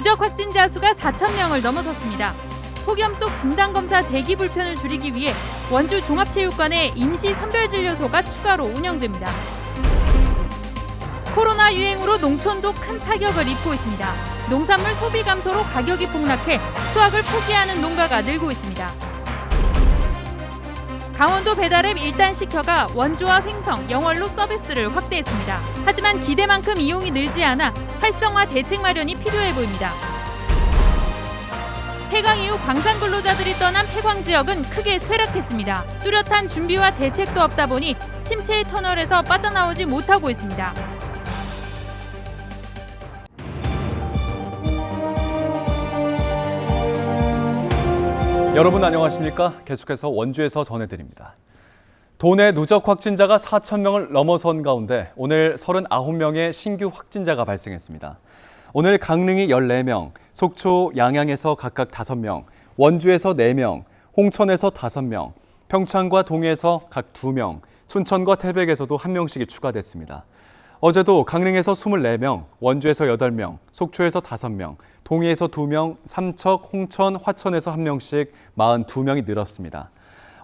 누적 확진자 수가 4,000명을 넘어섰습니다. 폭염 속 진단검사 대기 불편을 줄이기 위해 원주 종합체육관에 임시 선별진료소가 추가로 운영됩니다. 코로나 유행으로 농촌도 큰 타격을 입고 있습니다. 농산물 소비 감소로 가격이 폭락해 수확을 포기하는 농가가 늘고 있습니다. 강원도 배달앱 일단 시켜가 원주와 횡성, 영월로 서비스를 확대했습니다. 하지만 기대만큼 이용이 늘지 않아 활성화 대책 마련이 필요해 보입니다. 폐광 이후 광산 근로자들이 떠난 폐광 지역은 크게 쇠락했습니다. 뚜렷한 준비와 대책도 없다 보니 침체의 터널에서 빠져나오지 못하고 있습니다. 여러분 안녕하십니까? 계속해서 원주에서 전해드립니다. 도내 누적 확진자가 4,000명을 넘어선 가운데 오늘 39명의 신규 확진자가 발생했습니다. 오늘 강릉이 14명, 속초, 양양에서 각각 5명, 원주에서 4명, 홍천에서 5명, 평창과 동해에서 각 2명, 춘천과 태백에서도 1명씩이 추가됐습니다. 어제도 강릉에서 24명, 원주에서 8명, 속초에서 5명, 동해에서 2명, 삼척, 홍천, 화천에서 1명씩 42명이 늘었습니다.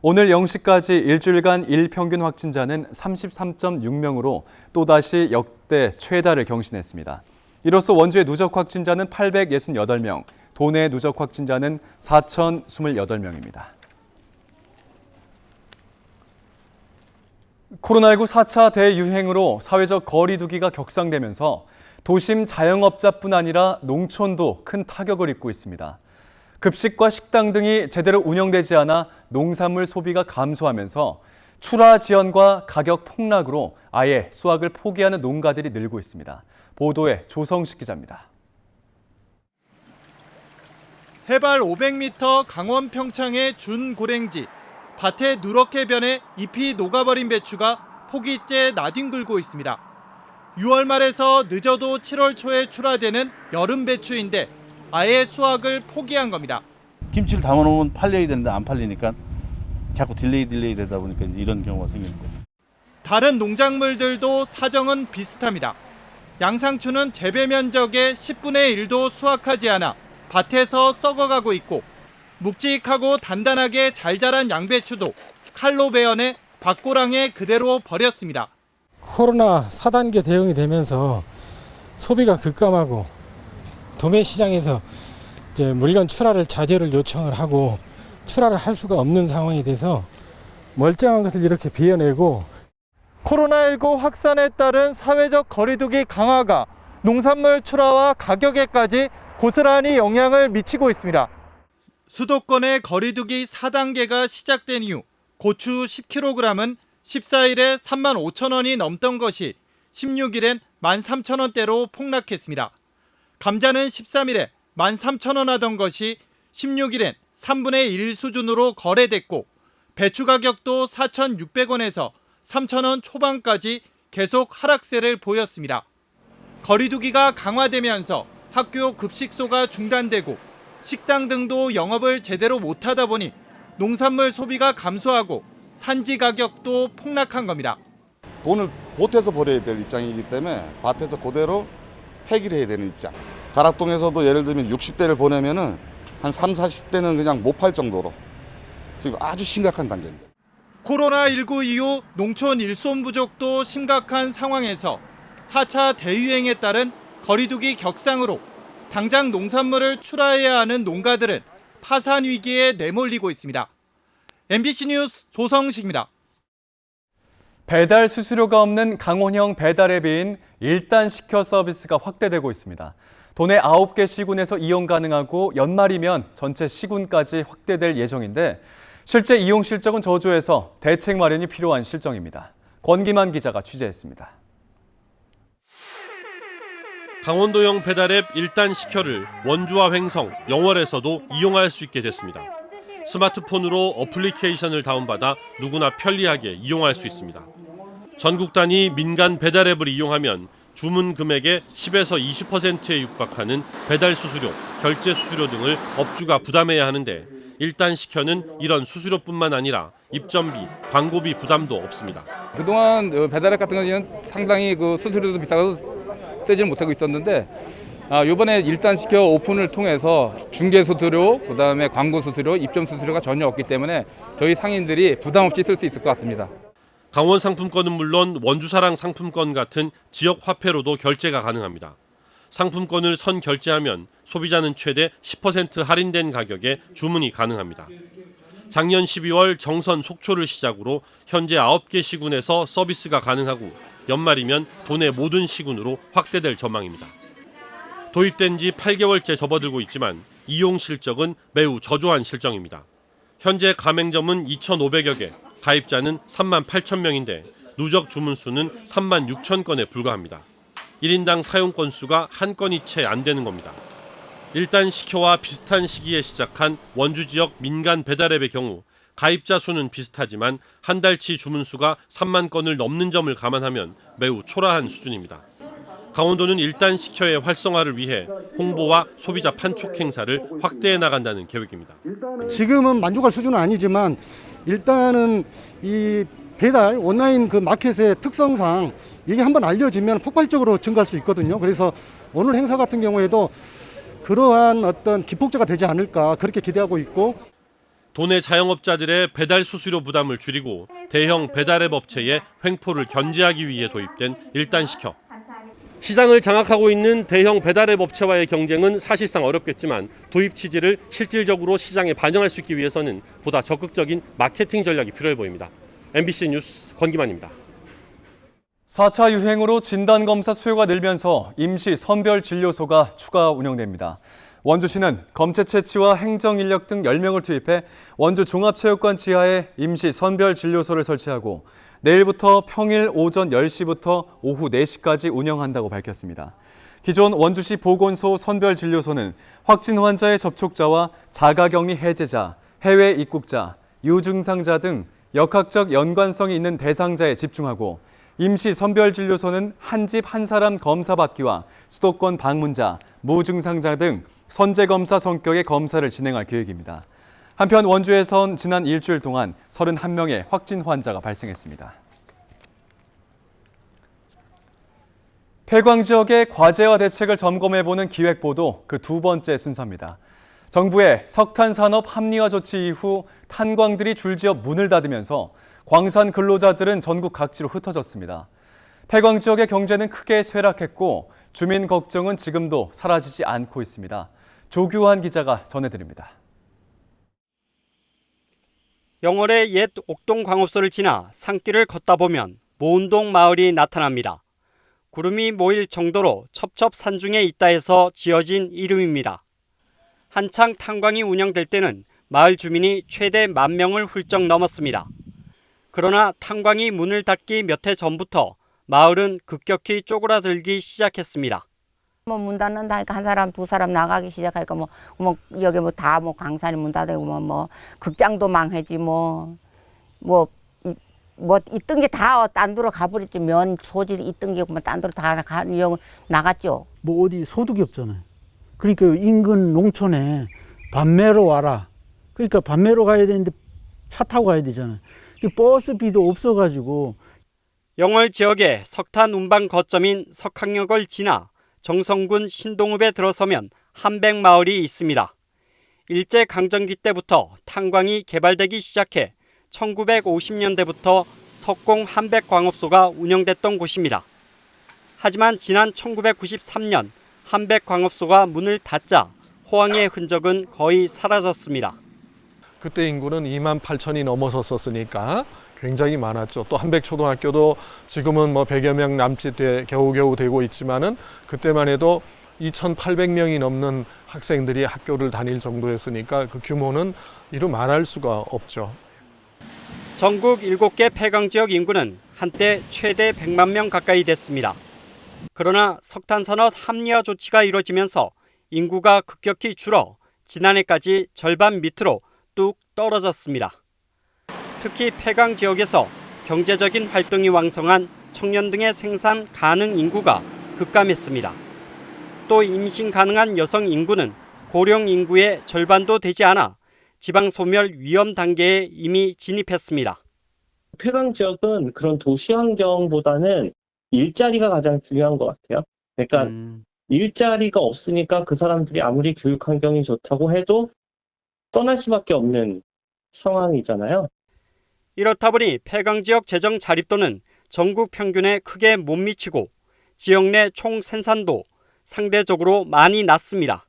오늘 0시까지 일주일간 일평균 확진자는 33.6명으로 또다시 역대 최다를 경신했습니다. 이로써 원주의 누적 확진자는 868명, 도내 누적 확진자는 4,028명입니다. 코로나19 4차 대유행으로 사회적 거리 두기가 격상되면서 도심 자영업자뿐 아니라 농촌도 큰 타격을 입고 있습니다. 급식과 식당 등이 제대로 운영되지 않아 농산물 소비가 감소하면서 출하 지연과 가격 폭락으로 아예 수확을 포기하는 농가들이 늘고 있습니다. 보도에 조성식 기자입니다. 해발 500m 강원 평창의 준고랭지. 밭에 누렇게 변해 잎이 녹아버린 배추가 포기째 나뒹굴고 있습니다. 6월 말에서 늦어도 7월 초에 출하되는 여름 배추인데 아예 수확을 포기한 겁니다. 김치를 담아놓으면 팔려야 되는데 안 팔리니까 자꾸 딜레이 되다 보니까 이런 경우가 생기는 거예요. 다른 농작물들도 사정은 비슷합니다. 양상추는 재배 면적의 10분의 1도 수확하지 않아 밭에서 썩어가고 있고 묵직하고 단단하게 잘 자란 양배추도 칼로 베어내 밭고랑에 그대로 버렸습니다. 코로나 4단계 대응이 되면서 소비가 급감하고 도매 시장에서 이제 물건 출하를 자제를 요청을 하고 출하를 할 수가 없는 상황이 돼서 멀쩡한 것을 이렇게 베어내고 코로나19 확산에 따른 사회적 거리두기 강화가 농산물 출하와 가격에까지 고스란히 영향을 미치고 있습니다. 수도권의 거리두기 4단계가 시작된 이후 고추 10kg은 14일에 35,000원이 넘던 것이 16일엔 13,000원대로 폭락했습니다. 감자는 13일에 13,000원 하던 것이 16일엔 3분의 1 수준으로 거래됐고 배추 가격도 4,600원에서 3,000원 초반까지 계속 하락세를 보였습니다. 거리두기가 강화되면서 학교 급식소가 중단되고 식당 등도 영업을 제대로 못하다 보니 농산물 소비가 감소하고 산지 가격도 폭락한 겁니다. 돈을 보태서 버려야 될 입장이기 때문에 밭에서 그대로 폐기를 해야 되는 입장. 가락동에서도 예를 들면 60대를 보내면은 한 3, 40대는 그냥 못 팔 정도로 지금 아주 심각한 단계입니다. 코로나19 이후 농촌 일손 부족도 심각한 상황에서 4차 대유행에 따른 거리두기 격상으로 당장 농산물을 출하해야 하는 농가들은 파산 위기에 내몰리고 있습니다. MBC 뉴스 조성식입니다. 배달 수수료가 없는 강원형 배달 앱인 일단 시켜 서비스가 확대되고 있습니다. 도내 9개 시군에서 이용 가능하고 연말이면 전체 시군까지 확대될 예정인데 실제 이용 실적은 저조해서 대책 마련이 필요한 실정입니다. 권기만 기자가 취재했습니다. 강원도형 배달앱 일단 시켜를 원주와 횡성, 영월에서도 이용할 수 있게 됐습니다. 스마트폰으로 어플리케이션을 다운받아 누구나 편리하게 이용할 수 있습니다. 전국 단위 민간 배달앱을 이용하면 주문 금액의 10에서 20%에 육박하는 배달 수수료, 결제 수수료 등을 업주가 부담해야 하는데 일단 시켜는 이런 수수료뿐만 아니라 입점비, 광고비 부담도 없습니다. 그동안 배달앱 같은 경우는 상당히 수수료도 비싸서 쓰지는 못하고 있었는데 이번에 일단 시켜 오픈을 통해서 중개 수수료, 그다음에 광고 수수료, 입점 수수료가 전혀 없기 때문에 저희 상인들이 부담 없이 쓸 수 있을 것 같습니다. 강원 상품권은 물론 원주사랑 상품권 같은 지역 화폐로도 결제가 가능합니다. 상품권을 선 결제하면 소비자는 최대 10% 할인된 가격에 주문이 가능합니다. 작년 12월 정선 속초를 시작으로 현재 9개 시군에서 서비스가 가능하고 연말이면 도내 모든 시군으로 확대될 전망입니다. 도입된 지 8개월째 접어들고 있지만 이용 실적은 매우 저조한 실정입니다. 현재 가맹점은 2,500여 개, 가입자는 3만 8천 명인데 누적 주문 수는 3만 6천 건에 불과합니다. 1인당 사용 건수가 한 건이 채 안 되는 겁니다. 일단 시켜와 비슷한 시기에 시작한 원주 지역 민간 배달앱의 경우 가입자 수는 비슷하지만 한 달치 주문 수가 3만 건을 넘는 점을 감안하면 매우 초라한 수준입니다. 강원도는 일단 시켜의 활성화를 위해 홍보와 소비자 판촉 행사를 확대해 나간다는 계획입니다. 지금은 만족할 수준은 아니지만 일단은 이 배달 온라인 그 마켓의 특성상 이게 한번 알려지면 폭발적으로 증가할 수 있거든요. 그래서 오늘 행사 같은 경우에도 그러한 어떤 기폭제가 되지 않을까 그렇게 기대하고 있고, 도내 자영업자들의 배달 수수료 부담을 줄이고 대형 배달앱 업체의 횡포를 견제하기 위해 도입된 일단 시켜. 시장을 장악하고 있는 대형 배달앱 업체와의 경쟁은 사실상 어렵겠지만 도입 취지를 실질적으로 시장에 반영할 수 있기 위해서는 보다 적극적인 마케팅 전략이 필요해 보입니다. MBC 뉴스 권기만입니다. 4차 유행으로 진단검사 수요가 늘면서 임시 선별진료소가 추가 운영됩니다. 원주시는 검체 채취와 행정인력 등 10명을 투입해 원주 종합체육관 지하에 임시 선별진료소를 설치하고 내일부터 평일 오전 10시부터 오후 4시까지 운영한다고 밝혔습니다. 기존 원주시 보건소 선별진료소는 확진 환자의 접촉자와 자가격리 해제자, 해외 입국자, 유증상자 등 역학적 연관성이 있는 대상자에 집중하고 임시 선별진료소는 한 집 한 사람 검사받기와 수도권 방문자, 무증상자 등 선제검사 성격의 검사를 진행할 계획입니다. 한편 원주에선 지난 일주일 동안 31명의 확진 환자가 발생했습니다. 폐광 지역의 과제와 대책을 점검해보는 기획보도 그 두 번째 순서입니다. 정부의 석탄 산업 합리화 조치 이후 탄광들이 줄지어 문을 닫으면서 광산 근로자들은 전국 각지로 흩어졌습니다. 폐광 지역의 경제는 크게 쇠락했고 주민 걱정은 지금도 사라지지 않고 있습니다. 조규환 기자가 전해드립니다. 영월의 옛 옥동 광업소를 지나 산길을 걷다 보면 모운동 마을이 나타납니다. 구름이 모일 정도로 첩첩산중에 있다 해서 지어진 이름입니다. 한창 탄광이 운영될 때는 마을 주민이 최대 10,000명을 훌쩍 넘었습니다. 그러나 탄광이 문을 닫기 몇 해 전부터 마을은 급격히 쪼그라들기 시작했습니다. 문 닫는다 하니까 한 사람 두 사람 나가기 시작하니까 여기 다 광산이 문 닫고 뭐 극장도 망해지 있던 게 다 딴 데로 가버렸지. 면 소질 있던 게 딴 데로 다 나갔죠. 어디 소득이 없잖아요. 그러니까 인근 농촌에 밤매로 와라. 그러니까 밤매로 가야 되는데 차 타고 가야 되잖아요. 버스비도 없어가지고. 영월 지역의 석탄 운반 거점인 석항역을 지나 정성군 신동읍에 들어서면 한백마을이 있습니다. 일제강점기 때부터 탄광이 개발되기 시작해 1950년대부터 석공 한백광업소가 운영됐던 곳입니다. 하지만 지난 1993년 한백광업소가 문을 닫자 호황의 흔적은 거의 사라졌습니다. 그때 인구는 28,000이 넘어섰었으니까 굉장히 많았죠. 또 한백초등학교도 지금은 100여 명 남짓 겨우겨우 되고 있지만은 그때만 해도 2,800명이 넘는 학생들이 학교를 다닐 정도였으니까 그 규모는 이루 말할 수가 없죠. 전국 7개 폐광지역 인구는 한때 최대 100만 명 가까이 됐습니다. 그러나 석탄산업 합리화 조치가 이뤄지면서 인구가 급격히 줄어 지난해까지 절반 밑으로 뚝 떨어졌습니다. 특히 폐광 지역에서 경제적인 활동이 왕성한 청년 등의 생산 가능 인구가 급감했습니다. 또 임신 가능한 여성 인구는 고령 인구의 절반도 되지 않아 지방 소멸 위험 단계에 이미 진입했습니다. 폐광 지역은 그런 도시 환경보다는 일자리가 가장 중요한 것 같아요. 그러니까 일자리가 없으니까 그 사람들이 아무리 교육 환경이 좋다고 해도 떠날 수밖에 없는 상황이잖아요. 이렇다 보니 폐강지역 재정 자립도는 전국 평균에 크게 못 미치고 지역 내 총 생산도 상대적으로 많이 낮습니다.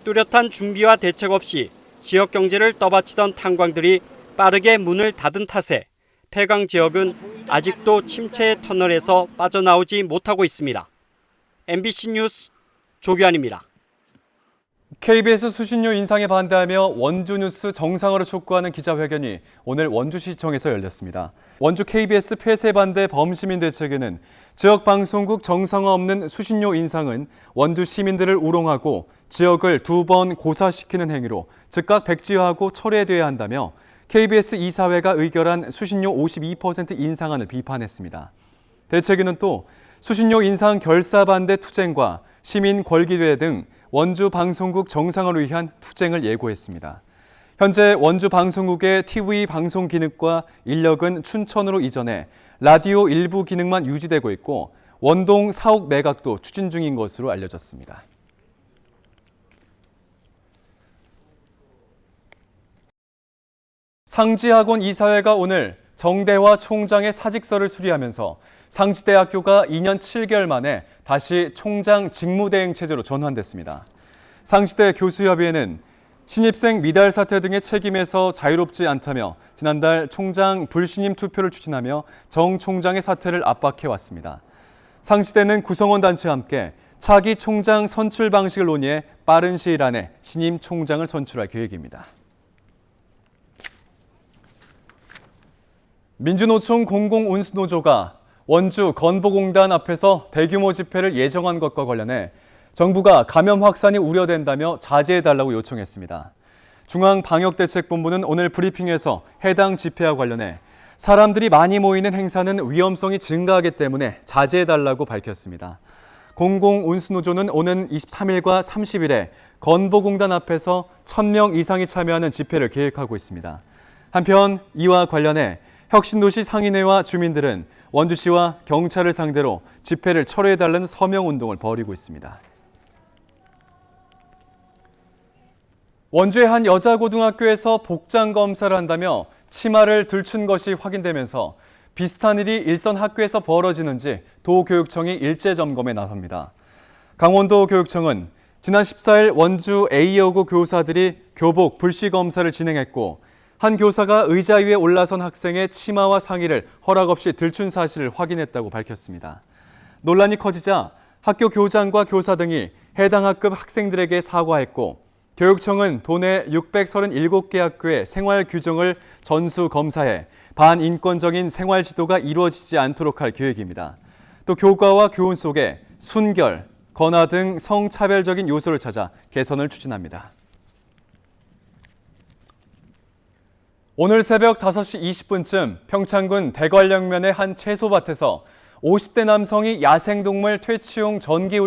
뚜렷한 준비와 대책 없이 지역 경제를 떠받치던 탄광들이 빠르게 문을 닫은 탓에 폐강 지역은 아직도 침체의 터널에서 빠져나오지 못하고 있습니다. MBC 뉴스 조규환입니다. KBS 수신료 인상에 반대하며 원주 뉴스 정상화를 촉구하는 기자회견이 오늘 원주시청에서 열렸습니다. 원주 KBS 폐쇄 반대 범시민 대책에는 지역 방송국 정상화 없는 수신료 인상은 원주 시민들을 우롱하고 지역을 2번 고사시키는 행위로 즉각 백지화하고 철회돼야 한다며 KBS 이사회가 의결한 수신료 52% 인상안을 비판했습니다. 대책위는 또 수신료 인상 결사 반대 투쟁과 시민 권기대회 등 원주 방송국 정상화를 위한 투쟁을 예고했습니다. 현재 원주 방송국의 TV 방송 기능과 인력은 춘천으로 이전해 라디오 일부 기능만 유지되고 있고 원동 사옥 매각도 추진 중인 것으로 알려졌습니다. 상지학원 이사회가 오늘 정대화 총장의 사직서를 수리하면서 상지대학교가 2년 7개월 만에 다시 총장 직무대행 체제로 전환됐습니다. 상지대 교수협의회는 신입생 미달 사태 등의 책임에서 자유롭지 않다며 지난달 총장 불신임 투표를 추진하며 정 총장의 사퇴를 압박해왔습니다. 상지대는 구성원 단체와 함께 차기 총장 선출 방식을 논의해 빠른 시일 안에 신임 총장을 선출할 계획입니다. 민주노총 공공운수노조가 원주 건보공단 앞에서 대규모 집회를 예정한 것과 관련해 정부가 감염 확산이 우려된다며 자제해달라고 요청했습니다. 중앙방역대책본부는 오늘 브리핑에서 해당 집회와 관련해 사람들이 많이 모이는 행사는 위험성이 증가하기 때문에 자제해달라고 밝혔습니다. 공공운수노조는 오는 23일과 30일에 건보공단 앞에서 1,000명 이상이 참여하는 집회를 계획하고 있습니다. 한편 이와 관련해 혁신도시 상인회와 주민들은 원주시와 경찰을 상대로 집회를 철회해달라는 서명운동을 벌이고 있습니다. 원주의 한 여자고등학교에서 복장 검사를 한다며 치마를 들춘 것이 확인되면서 비슷한 일이 일선 학교에서 벌어지는지 도교육청이 일제 점검에 나섭니다. 강원도 교육청은 지난 14일 원주 A여고 교사들이 교복 불시 검사를 진행했고 한 교사가 의자 위에 올라선 학생의 치마와 상의를 허락 없이 들춘 사실을 확인했다고 밝혔습니다. 논란이 커지자 학교 교장과 교사 등이 해당 학급 학생들에게 사과했고 교육청은 도내 637개 학교의 생활 규정을 전수 검사해 반인권적인 생활 지도가 이루어지지 않도록 할 계획입니다. 또 교과와 교훈 속에 순결, 건화 등 성차별적인 요소를 찾아 개선을 추진합니다. 오늘 새벽 5시 20분쯤 평창군 대관령면의 한 채소밭에서 50대 남성이 야생동물 퇴치용 전기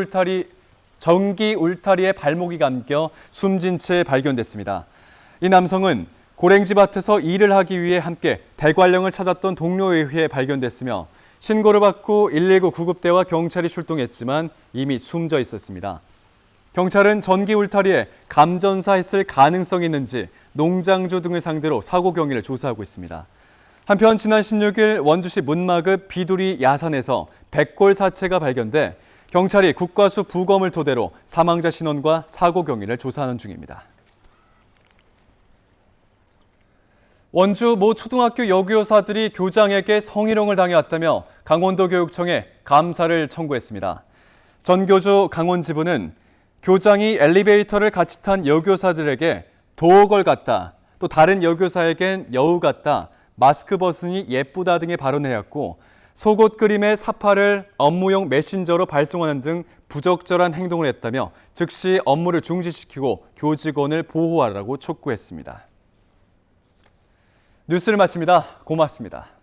울타리에 발목이 감겨 숨진 채 발견됐습니다. 이 남성은 고랭지 밭에서 일을 하기 위해 함께 대관령을 찾았던 동료에 의해 발견됐으며 신고를 받고 119 구급대와 경찰이 출동했지만 이미 숨져 있었습니다. 경찰은 전기 울타리에 감전사했을 가능성이 있는지 농장주 등을 상대로 사고 경위를 조사하고 있습니다. 한편 지난 16일 원주시 문마급 비두리 야산에서 백골 사체가 발견돼 경찰이 국과수 부검을 토대로 사망자 신원과 사고 경위를 조사하는 중입니다. 원주 모 초등학교 여교사들이 교장에게 성희롱을 당해왔다며 강원도 교육청에 감사를 청구했습니다. 전교조 강원지부는 교장이 엘리베이터를 같이 탄 여교사들에게 도어걸 같다, 또 다른 여교사에겐 여우 같다, 마스크 벗으니 예쁘다 등의 발언을 해왔고 속옷 그림의 사파를 업무용 메신저로 발송하는 등 부적절한 행동을 했다며 즉시 업무를 중지시키고 교직원을 보호하라고 촉구했습니다. 뉴스를 마칩니다. 고맙습니다.